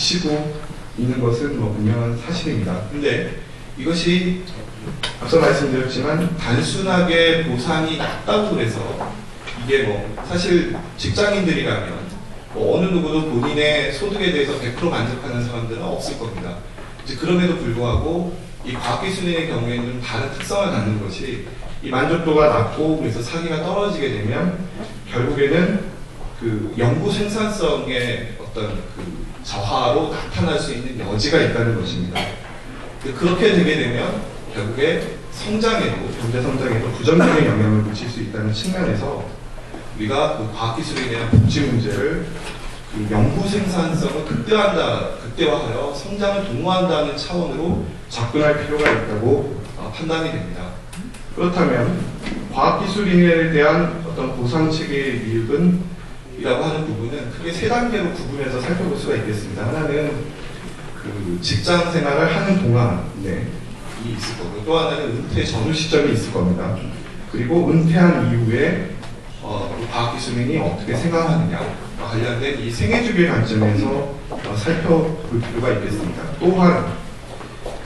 미치고 있는 것은 뭐 분명한 사실입니다. 근데 이것이 앞서 말씀드렸지만 단순하게 보상이 낮다고 그래서 이게 뭐 사실 직장인들이라면 뭐 어느 누구도 본인의 소득에 대해서 100% 만족하는 사람들은 없을 겁니다. 이제 그럼에도 불구하고 이 과학기술인의 경우에는 좀 다른 특성을 갖는 것이 이 만족도가 낮고 그래서 사기가 떨어지게 되면 결국에는 그 연구 생산성의 어떤 그 저하로 나타날 수 있는 여지가 있다는 것입니다. 그렇게 되게 되면 결국에 성장에도, 경제 성장에도 부정적인 영향을 미칠 수 있다는 측면에서 우리가 그 과학기술에 대한 복지 문제를 그 연구 생산성을 극대화하여 성장을 동호한다는 차원으로 접근할 필요가 있다고 판단이 됩니다. 그렇다면 과학기술인에 대한 어떤 보상체계의 미흡은 이라고 하는 부분은 크게 세 단계로 구분해서 살펴볼 수가 있겠습니다. 하나는 그 직장 생활을 하는 동안에 있을 거고, 또 하나는 은퇴 전후 시점이 있을 겁니다. 그리고 은퇴한 이후에 과학기술인이 어떻게 생각하느냐 관련된 이 생애주기 관점에서 살펴볼 필요가 있겠습니다. 또한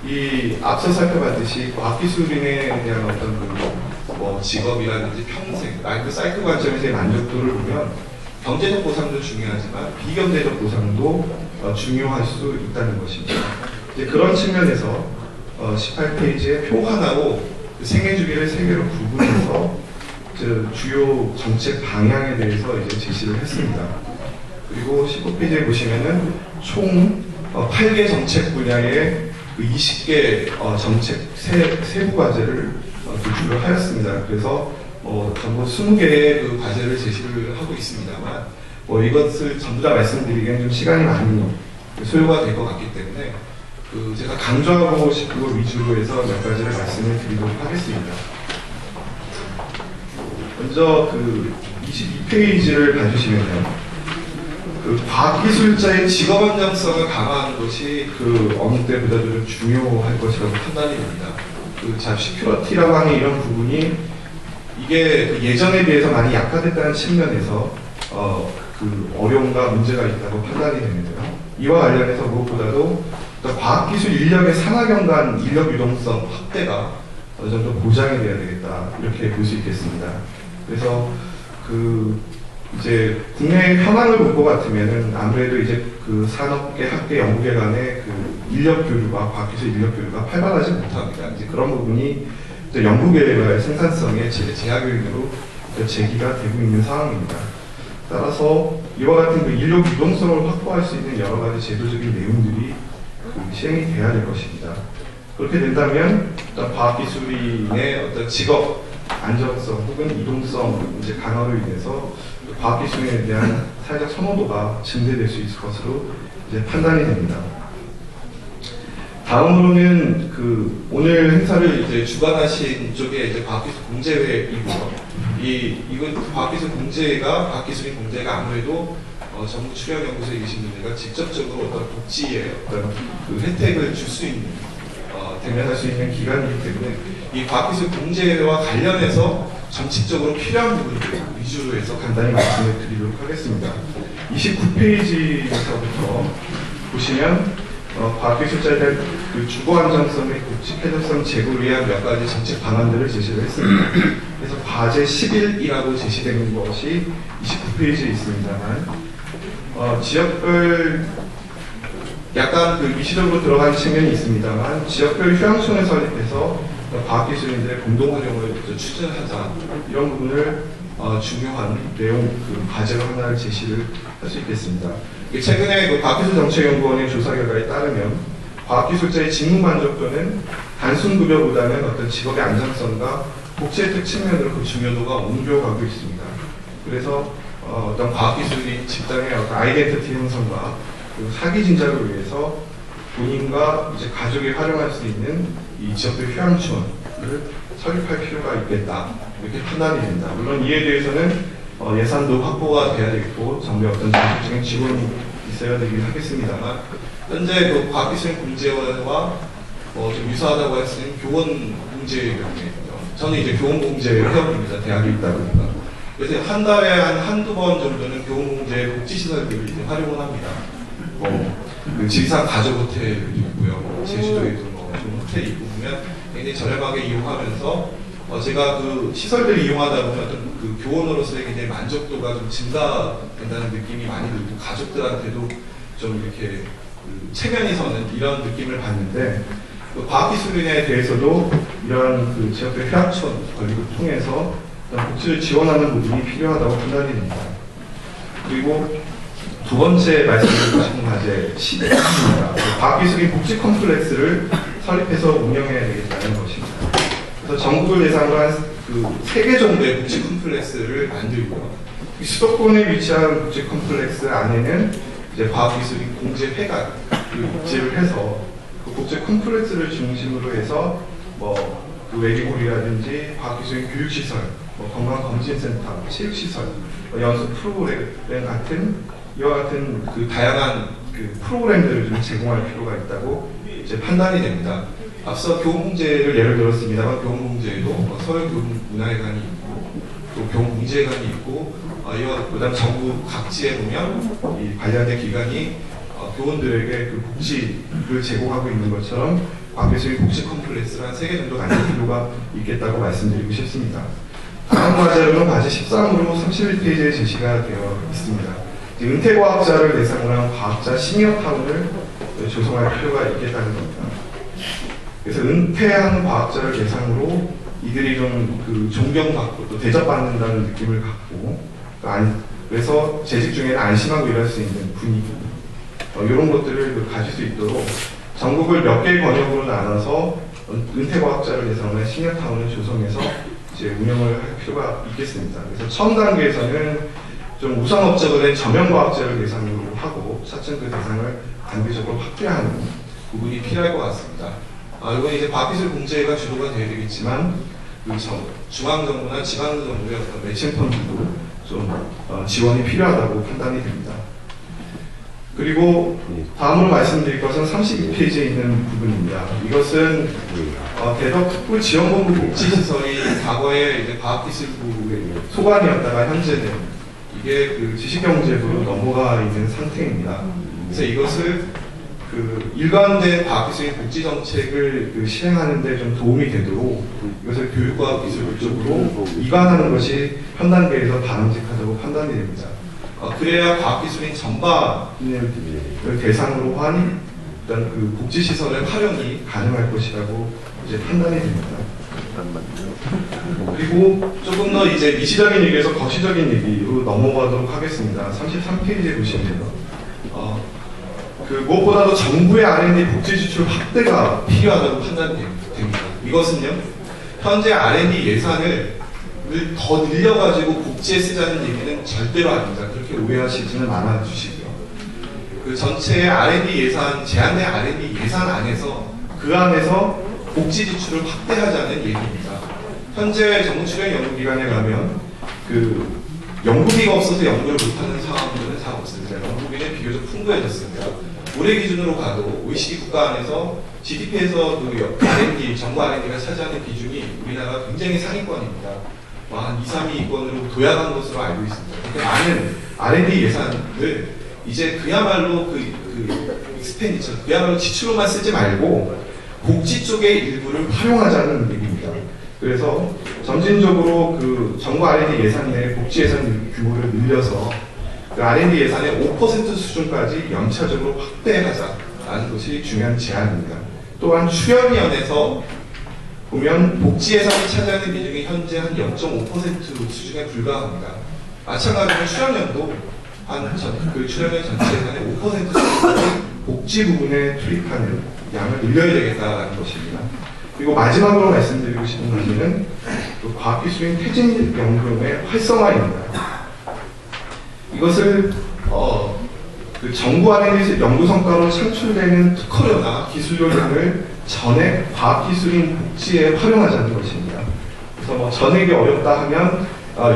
이 앞서 살펴봤듯이 과학기술인에 대한 어떤 뭐 직업이라든지 평생 라이프 사이클 관점에서의 만족도를 보면 경제적 보상도 중요하지만 비경제적 보상도 중요할 수 있다는 것입니다. 이제 그런 측면에서 18페이지의 표 하나로 그 생애주기를 세 개로 구분해서 주요 정책 방향에 대해서 이제 제시를 했습니다. 그리고 19페이지에 보시면은 총 8개 정책 분야의 그 20개 정책 세부 과제를 도출을 하였습니다. 그래서 전부 20개의 그 과제를 제시를 하고 있습니다만 이것을 전부 다 말씀드리기엔 좀 시간이 많이 소요가 될 것 같기 때문에 제가 강조하고 싶은 것 위주로 해서 몇 가지를 말씀을 드리도록 하겠습니다. 먼저 그 22페이지를 봐주시면요. 그 과학기술자의 직업 안정성을 강화하는 것이 그 어느 때보다도 좀 중요할 것이라고 판단이 됩니다. 그 잡 시큐리티라고 하는 이런 부분이 이게 그 예전에 비해서 많이 약화됐다는 측면에서 그 어려움과 문제가 있다고 판단이 되는데요. 이와 관련해서 무엇보다도 과학기술 인력의 산학연간 인력 유동성 확대가 어느 정도 보장이 돼야 되겠다 이렇게 볼 수 있겠습니다. 그래서 그 이제 국내 현황을 볼 것 같으면은 아무래도 이제 그 산업계, 학계, 연구계 간의 그 인력 교류가 과학기술 인력 교류가 활발하지 못합니다. 이제 그런 부분이 연구계의 생산성의 제약 요인으로 제기가 되고 있는 상황입니다. 따라서 이와 같은 그 인력 유동성을 확보할 수 있는 여러 가지 제도적인 내용들이 시행이 돼야 될 것입니다. 그렇게 된다면 과학기술인의 어떤 직업 안정성 혹은 이동성 문제 강화로 인해서 과학기술인에 대한 사회적 선호도가 증대될 수 있을 것으로 이제 판단이 됩니다. 다음으로는 그 오늘 행사를 이제 주관하신 쪽에 이제 과학기술 공제회이고요. 이건 과학기술 공제가 과학기술인 공제가 아무래도 정부 출연연구소에 계신 분들과 직접적으로 어떤 복지의 어떤 그 혜택을 줄 수 있는 대면할 수 있는 기관이기 때문에 이 과학기술 공제와 관련해서 정책적으로 필요한 부분들 위주로 해서 간단히 말씀을 드리도록 하겠습니다. 29페이지에서부터 보시면 과학기술자에 대한 그 주거 안정성 및 복지 쾌적성 제고를 위한 몇 가지 정책 방안들을 제시를 했습니다. 그래서 과제 11이라고 제시되는 것이 29페이지에 있습니다만 지역별 약간 그 미시적으로 들어가는 측면이 있습니다만 지역별 휴양촌을 설립해서 과학기술인들의 공동 활용을 추진하자 이런 부분을 중요한 내용 그 과제로 하나를 제시를 할 수 있겠습니다. 최근에 그 과학기술정책연구원의 조사 결과에 따르면 과학기술자의 직무 만족도는 단순 급여보다는 어떤 직업의 안정성과 복지 혜택 측면으로 그 중요도가 옮겨가고 있습니다. 그래서 어떤 과학기술인 집단의 어떤 아이덴티티 형성과 그 사기 진작을 위해서 본인과 이제 가족이 활용할 수 있는 이 지역별 휴양촌을 설립할 필요가 있겠다 이렇게 판단이 됩니다. 물론 이에 대해서는 예산도 확보가 돼야 되겠고 정부의 어떤 정책적인 지원이 있어야 되긴 하겠습니다만 현재 그 과학기술 공제와 좀 유사하다고 할 수 있는 교원 공제거든요. 저는 이제 교원 공제 회원입니다. 대학에 있다 보니까. 그래서 한 달에 한두 번 정도는 교원 공제 복지시설들을 이제 활용을 합니다. 그 지리산 가족 호텔도 있고요. 제주도에도 뭐 좋은 호텔이 있고 보면 굉장히 저렴하게 이용하면서 제가 그 시설들을 이용하다 보면 어떤 그 교원으로서의 굉장히 만족도가 좀 증가된다는 느낌이 많이 들고 가족들한테도 좀 이렇게 그 체면이 서는 이런 느낌을 받는데 그 과학기술인에 대해서도 이런 그 지역별 해양촌 건립을 통해서 복지를 지원하는 부분이 필요하다고 판단이 됩니다. 그리고 두 번째 말씀드리고 싶은 과제 10입니다. 과학기술인 복지 컴플렉스를 설립해서 운영해야 되겠다는 것입니다. 그래서 전국을 대상으로 한 그 3개 정도의 복지 컴플렉스를 만들고요. 이 수도권에 위치한 복지 컴플렉스 안에는 이제 과학기술인 공제회가 복지를 해서 그 복지 컴플렉스를 중심으로 해서 뭐 그 외기골이라든지 과학기술인 교육시설, 뭐 건강검진센터, 체육시설, 연수 프로그램 같은 이와 같은 그 다양한 그 프로그램들을 좀 제공할 필요가 있다고 이제 판단이 됩니다. 앞서 교훈공제를 예를 들었습니다만 교훈공제에도 서울교문화회관이 있고 또 교훈공제회관이 있고 이와 그다음 전국 각지에 보면 이 관련된 기관이 교원들에게 그 복지를 제공하고 있는 것처럼 과학기술인 복지 컴플렉스를 한 3개 정도 갖는 필요가 있겠다고 말씀드리고 싶습니다. 다음 과제로는 과제 13으로 31페이지에 제시가 되어 있습니다. 은퇴과학자를 대상으로 한 과학자 시니어타운을 조성할 필요가 있겠다는 겁니다. 그래서 은퇴하는 과학자를 대상으로 이들이 좀 그 존경받고 또 대접받는다는 느낌을 갖고 그래서 재직 중에는 안심하고 일할 수 있는 분위기 이런 것들을 가질 수 있도록 전국을 몇 개의 권역으로 나눠서 은퇴과학자를 대상으로 한 시니어타운을 조성해서 이제 운영을 할 필요가 있겠습니다. 그래서 처음 단계에서는 좀 우선업적으로 된 저명과학자를 대상으로 하고 차츰 그 대상을 단계적으로 확대하는 부분이 필요할 것 같습니다. 이건 이제 과학기술 공제가 주도가 되어야 되겠지만 그 중앙정부나 지방정부의 어떤 매칭 펀드도 좀 지원이 필요하다고 판단이 됩니다. 그리고 다음으로 말씀드릴 것은 32페이지에 있는 부분입니다. 이것은 대덕특구 지원본부 복지시설이 과거에 이제 과학기술부의 소관이었다가 현재는 이게 그 지식경제부로 넘어가 있는 상태입니다. 그래서 이것을 그 일관된 과학기술인 복지정책을 그 실행하는 데 좀 도움이 되도록 이것을 교육과학기술 쪽으로 이관하는 것이 현 단계에서 바람직하다고 판단이 됩니다. 그래야 과학기술인 전반을 대상으로 한 일단 그 복지시설의 활용이 가능할 것이라고 이제 판단이 됩니다. 그리고 조금 더 이제 미시적인 얘기에서 거시적인 얘기로 넘어가도록 하겠습니다. 33페이지에 보시면 그 무엇보다도 정부의 R&D 복지 지출 확대가 필요하다고 판단됩니다. 이것은요, 현재 R&D 예산을 더 늘려가지고 복지에 쓰자는 얘기는 절대로 아닙니다. 그렇게 오해하시지는 않아 주시고요. 그 전체 R&D 예산, 제한된 R&D 예산 안에서 그 안에서 복지 지출을 확대하자는 얘기입니다. 현재 정부출연 연구기관에 가면 그 연구비가 없어서 연구를 못하는 상황들은 잘 없습니다. 연구비는 비교적 풍부해졌습니다. 올해 기준으로 가도 OECD 국가 안에서 GDP에서 그 R&D, 정부 R&D가 차지하는 비중이 우리나라가 굉장히 상위권입니다. 한 2, 3위권으로 도약한 것으로 알고 있습니다. 그렇게 많은 R&D 예산을 이제 그야말로 익스펜디처, 그야말로 지출로만 쓰지 말고 복지 쪽의 일부를 활용하자는 얘기입니다. 그래서 점진적으로 그 정부 R&D 예산 내 복지 예산 규모를 늘려서 그 R&D 예산의 5% 수준까지 연차적으로 확대하자라는 것이 중요한 제안입니다. 또한 출연위원회에서 보면 복지 예산이 차지하는 비중이 현재 한 0.5% 수준에 불과합니다. 마찬가지로 출연연도 그 출연연 전체 예산의 5% 수준까지 복지 부분에 투입하는 양을 늘려야 되겠다라는 것입니다. 그리고 마지막으로 말씀드리고 싶은 것은 과학기술인 퇴직연금의 활성화입니다. 이것을 그 정부 R&D 연구 성과로 창출되는 특허료나 기술료 등을 전액 과학기술인 복지에 활용하자는 것입니다. 그래서 뭐 전액이 어렵다 하면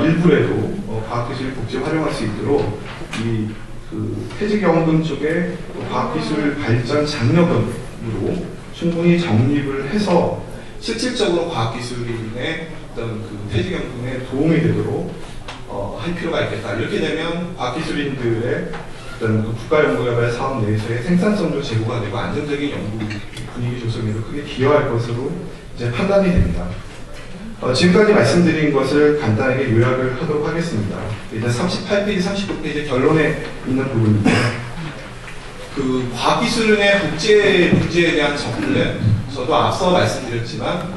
일부라도 과학기술인 복지에 활용할 수 있도록 이 그 퇴직연금 쪽에 과학기술 발전 장려금으로 충분히 적립을 해서 실질적으로 과학기술인의 어떤 그 퇴직연금에 도움이 되도록 할 필요가 있겠다. 이렇게 되면 과학기술인들의 어떤 그 국가연구개발 사업 내에서의 생산성도 제고가 되고 안정적인 연구 분위기 조성에도 크게 기여할 것으로 이제 판단이 됩니다. 지금까지 말씀드린 것을 간단하게 요약을 하도록 하겠습니다. 일단 38페이지, 39페이지 결론에 있는 부분인데요. 그 과기술의 복제 문제에 대한 접근은 저도 앞서 말씀드렸지만,